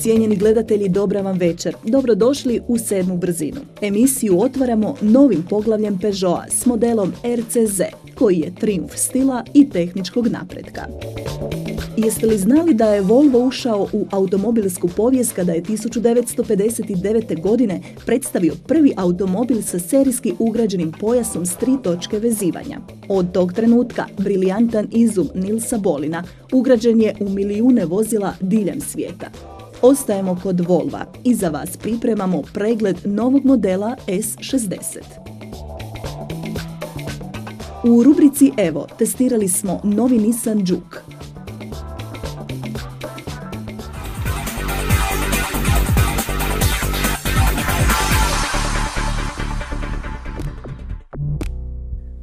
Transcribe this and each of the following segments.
cijenjeni gledatelji, dobra vam večer. Dobrodošli u 7. brzinu. Emisiju otvaramo novim poglavljem Peugeota s modelom RCZ, koji je trijumf stila i tehničkog napretka. Jeste li znali da je Volvo ušao u automobilsku povijest kada je 1959. godine predstavio prvi automobil sa serijski ugrađenim pojasom s 3 točke vezivanja? Od tog trenutka briljantan izum Nilsa Bohlina ugrađen je u milijune vozila diljem svijeta. Ostajemo kod Volva i za vas pripremamo pregled novog modela S60. U rubrici Evo testirali smo novi Nissan Juke.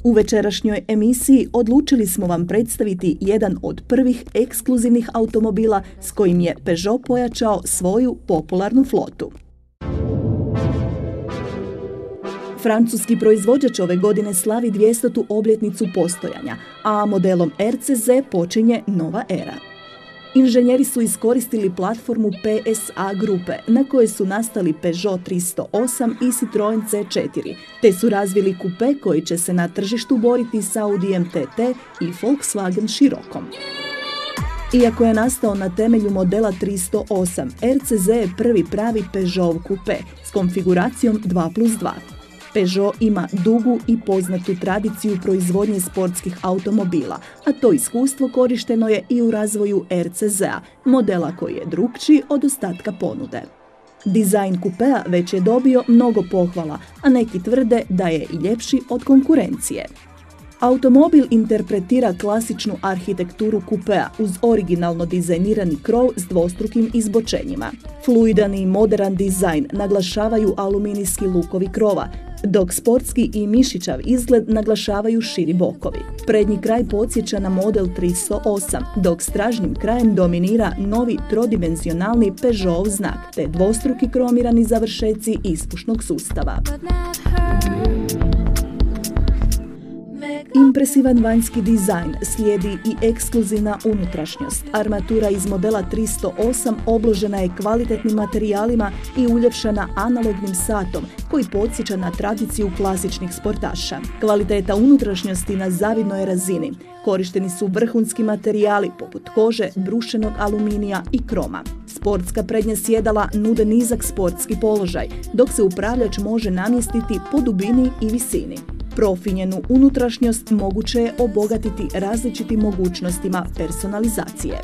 U večerašnjoj emisiji odlučili smo vam predstaviti jedan od prvih ekskluzivnih automobila s kojim je Peugeot pojačao svoju popularnu flotu. Francuski proizvođač ove godine slavi 200. obljetnicu postojanja, a modelom RCZ počinje nova era. Inženjeri su iskoristili platformu PSA grupe na kojoj su nastali Peugeot 308 i Citroën C4, te su razvili kupe koji će se na tržištu boriti s Audijem TT i Volkswagen Scirocco. Iako je nastao na temelju modela 308, RCZ je prvi pravi Peugeot kupe s konfiguracijom 2+2. Peugeot ima dugu i poznatu tradiciju proizvodnje sportskih automobila, a to iskustvo korišteno je i u razvoju RCZ-a, modela koji je drukčiji od ostatka ponude. Dizajn kupea već je dobio mnogo pohvala, a neki tvrde da je i ljepši od konkurencije. Automobil interpretira klasičnu arhitekturu kupea uz originalno dizajnirani krov s dvostrukim izbočenjima. Fluidan i modern dizajn naglašavaju aluminijski lukovi krova, dok sportski i mišićav izgled naglašavaju širi bokovi. Prednji kraj podsjeća na model 308, dok stražnjim krajem dominira novi trodimenzionalni Peugeotov znak, te dvostruki kromirani završeci ispušnog sustava. Impresivan vanjski dizajn slijedi i ekskluzivna unutrašnjost. Armatura iz modela 308 obložena je kvalitetnim materijalima i uljepšana analognim satom koji podsjeća na tradiciju klasičnih sportaša. Kvaliteta unutrašnjosti na zavidnoj je razini. Korišteni su vrhunski materijali poput kože, brušenog aluminija i kroma. Sportska prednja sjedala nude nizak sportski položaj, dok se upravljač može namjestiti po dubini i visini. Profinjenu unutrašnjost moguće je obogatiti različitim mogućnostima personalizacije.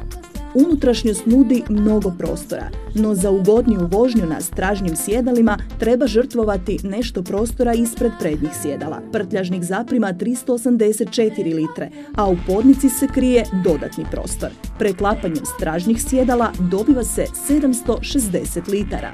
Unutrašnjost nudi mnogo prostora, no za ugodniju vožnju na stražnjim sjedalima treba žrtvovati nešto prostora ispred prednjih sjedala. Prtljažnik zaprima 384 litre, a u podnici se krije dodatni prostor. Preklapanjem stražnjih sjedala dobiva se 760 litara.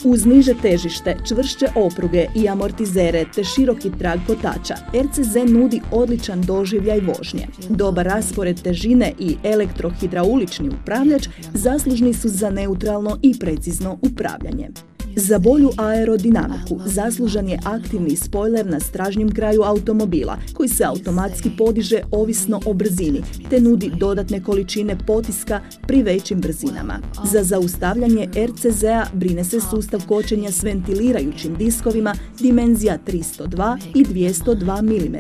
Uz niže težište, čvršće opruge i amortizere te široki trag kotača, RCZ nudi odličan doživljaj vožnje. Dobar raspored težine i elektrohidraulični upravljač zaslužni su za neutralno i precizno upravljanje. Za bolju aerodinamiku zaslužan je aktivni spojler na stražnjem kraju automobila, koji se automatski podiže ovisno o brzini, te nudi dodatne količine potiska pri većim brzinama. Za zaustavljanje RCZ-a brine se sustav kočenja s ventilirajućim diskovima dimenzija 302 i 202 mm,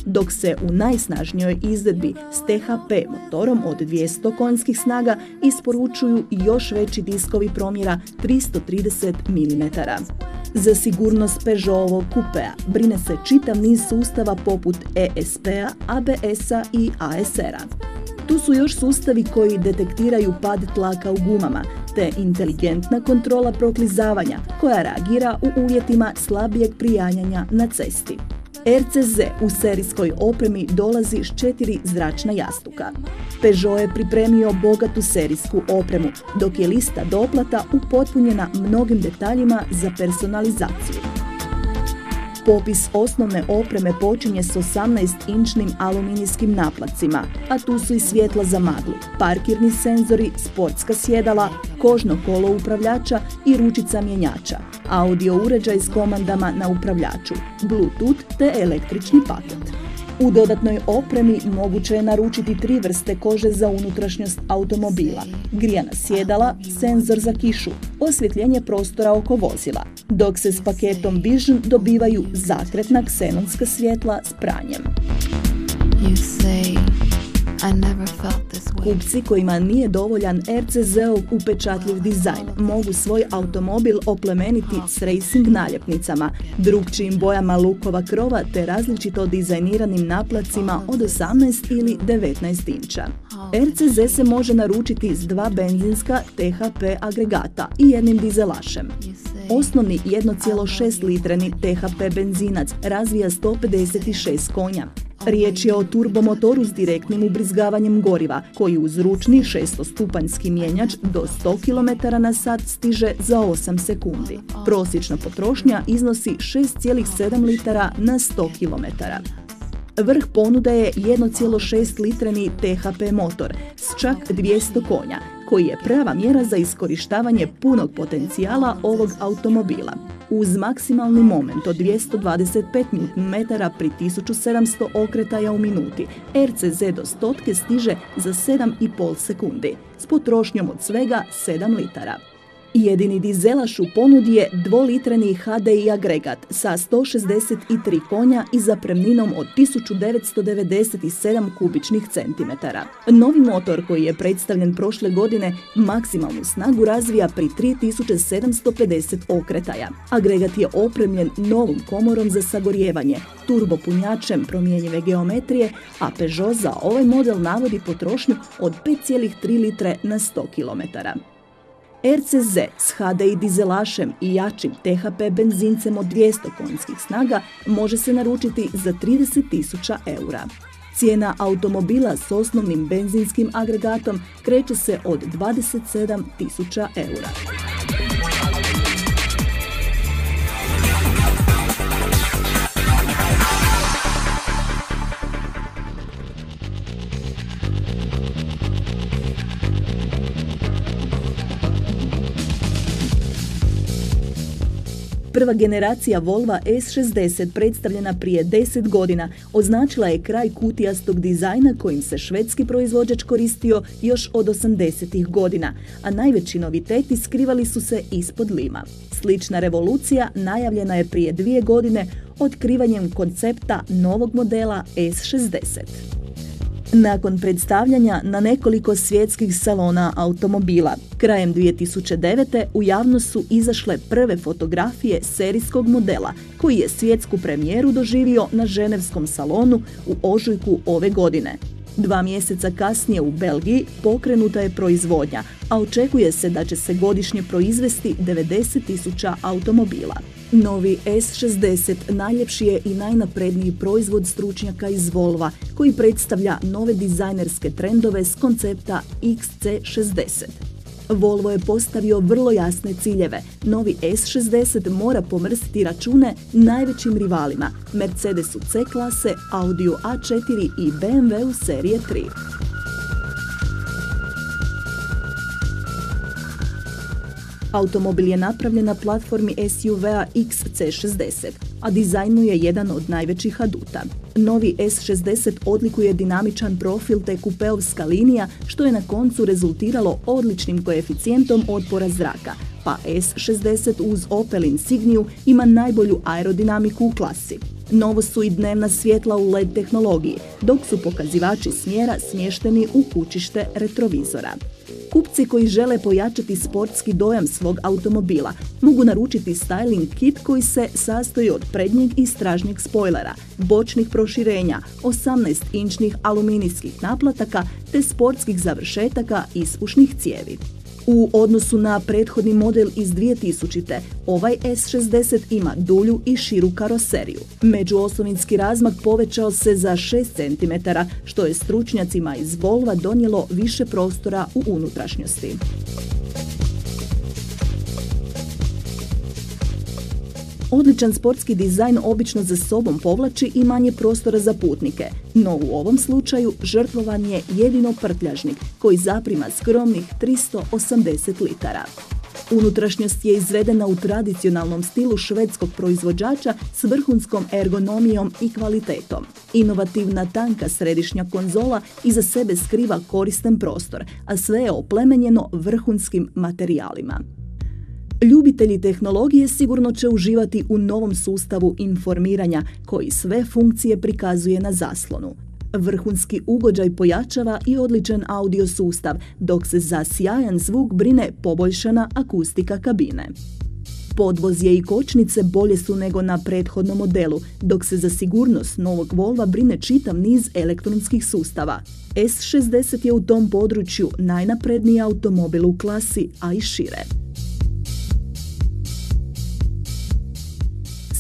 dok se u najsnažnijoj izvedbi s THP motorom od 200 konjskih snaga isporučuju još veći diskovi promjera 330 mm. Za sigurnost Peugeotovog kupea brine se čitav niz sustava poput ESP-a, ABS-a i ASR-a. Tu su još sustavi koji detektiraju pad tlaka u gumama, te inteligentna kontrola proklizavanja koja reagira u uvjetima slabijeg prijanjanja na cesti. RCZ u serijskoj opremi dolazi s 4 zračna jastuka. Peugeot je pripremio bogatu serijsku opremu, dok je lista doplata upotpunjena mnogim detaljima za personalizaciju. Popis osnovne opreme počinje s 18-inčnim aluminijskim naplacima, a tu su i svjetla za maglu, parkirni senzori, sportska sjedala, kožno kolo upravljača i ručica mjenjača, audio uređaj s komandama na upravljaču, Bluetooth te električni paket. U dodatnoj opremi moguće je naručiti 3 vrste kože za unutrašnjost automobila: grijana sjedala, senzor za kišu, osvjetljenje prostora oko vozila, dok se s paketom Vision dobivaju zakretna ksenonska svjetla s pranjem. Kupci kojima nije dovoljan RCZ-ov upečatljiv dizajn mogu svoj automobil oplemeniti s racing naljepnicama, drukčijim bojama lukova krova te različito dizajniranim naplacima od 18 ili 19 inča. RCZ se može naručiti s 2 benzinska THP agregata i jednim dizelašem. Osnovni 1,6 litreni THP benzinac razvija 156 konja. Riječ je o turbomotoru s direktnim ubrizgavanjem goriva, koji uz ručni 600-stupanjski mjenjač do 100 km/h stiže za 8 sekundi. Prosječna potrošnja iznosi 6,7 litara na 100 km. Vrh ponude je 1,6 litreni THP motor s čak 200 konja, koji je prava mjera za iskorištavanje punog potencijala ovog automobila. Uz maksimalni moment od 225 Nm pri 1700 okretaja u minuti, RCZ do stotke stiže za 7,5 sekundi, s potrošnjom od svega 7 litara. Jedini dizelaš u ponudi je 2-litreni HDI agregat sa 163 konja i zapremninom od 1997 kubičnih centimetara. Novi motor koji je predstavljen prošle godine maksimalnu snagu razvija pri 3750 okretaja. Agregat je opremljen novom komorom za sagorijevanje, turbopunjačem promjenjive geometrije, a Peugeot za ovaj model navodi potrošnju od 5,3 litre na 100 km. RCZ s HDI dizelašem i jačim THP benzincem od 200 konjskih snaga može se naručiti za 30.000 eura. Cijena automobila s osnovnim benzinskim agregatom kreće se od 27.000 eura. Prva generacija Volva S60 predstavljena prije 10 godina označila je kraj kutijastog dizajna kojim se švedski proizvođač koristio još od 80-ih godina, a najveći noviteti skrivali su se ispod lima. Slična revolucija najavljena je prije 2 godine otkrivanjem koncepta novog modela S60. Nakon predstavljanja na nekoliko svjetskih salona automobila, krajem 2009. u javnost su izašle prve fotografije serijskog modela, koji je svjetsku premijeru doživio na ženevskom salonu u ožujku ove godine. 2 mjeseca kasnije u Belgiji pokrenuta je proizvodnja, a očekuje se da će se godišnje proizvesti 90.000 automobila. Novi S60 najljepši je i najnapredniji proizvod stručnjaka iz Volva, koji predstavlja nove dizajnerske trendove s koncepta XC60. Volvo je postavio vrlo jasne ciljeve. Novi S60 mora pomrstiti račune najvećim rivalima, Mercedesu C klase, Audiju A4 i BMW-u serije 3. Automobil je napravljen na platformi SUV-a XC60, a dizajn mu je jedan od najvećih aduta. Novi S60 odlikuje dinamičan profil te kupeovska linija, što je na koncu rezultiralo odličnim koeficijentom otpora zraka, pa S60 uz Opel Insigniju ima najbolju aerodinamiku u klasi. Novo su i dnevna svjetla u LED tehnologiji, dok su pokazivači smjera smješteni u kućište retrovizora. Kupci koji žele pojačati sportski dojam svog automobila mogu naručiti styling kit koji se sastoji od prednjeg i stražnjeg spojlera, bočnih proširenja, 18-inčnih aluminijskih naplataka te sportskih završetaka ispušnih cijevi. U odnosu na prethodni model iz 2000. ovaj S60 ima dulju i širu karoseriju. Međuosovinski razmak povećao se za 6 cm, što je stručnjacima iz Volva donijelo više prostora u unutrašnjosti. Odličan sportski dizajn obično za sobom povlači i manje prostora za putnike, no u ovom slučaju žrtvovan je jedino prtljažnik koji zaprima skromnih 380 litara. Unutrašnjost je izvedena u tradicionalnom stilu švedskog proizvođača s vrhunskom ergonomijom i kvalitetom. Inovativna tanka središnja konzola iza sebe skriva koristan prostor, a sve je oplemenjeno vrhunskim materijalima. Ljubitelji tehnologije sigurno će uživati u novom sustavu informiranja koji sve funkcije prikazuje na zaslonu. Vrhunski ugođaj pojačava i odličan audio sustav, dok se za sjajan zvuk brine poboljšana akustika kabine. Podvozje i kočnice bolje su nego na prethodnom modelu, dok se za sigurnost novog Volva brine čitav niz elektronskih sustava. S60 je u tom području najnapredniji automobil u klasi, a i šire.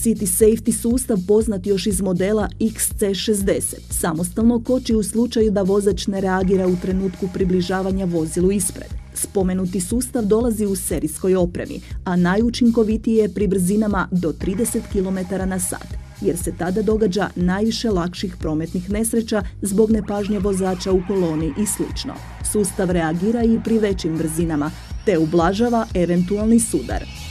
City Safety sustav poznat još iz modela XC60 samostalno koči u slučaju da vozač ne reagira u trenutku približavanja vozilu ispred. Spomenuti sustav dolazi u serijskoj opremi, a najučinkovitiji je pri brzinama do 30 km/h, jer se tada događa najviše lakših prometnih nesreća zbog nepažnje vozača u koloni i sl. Sustav reagira i pri većim brzinama, te ublažava eventualni sudar.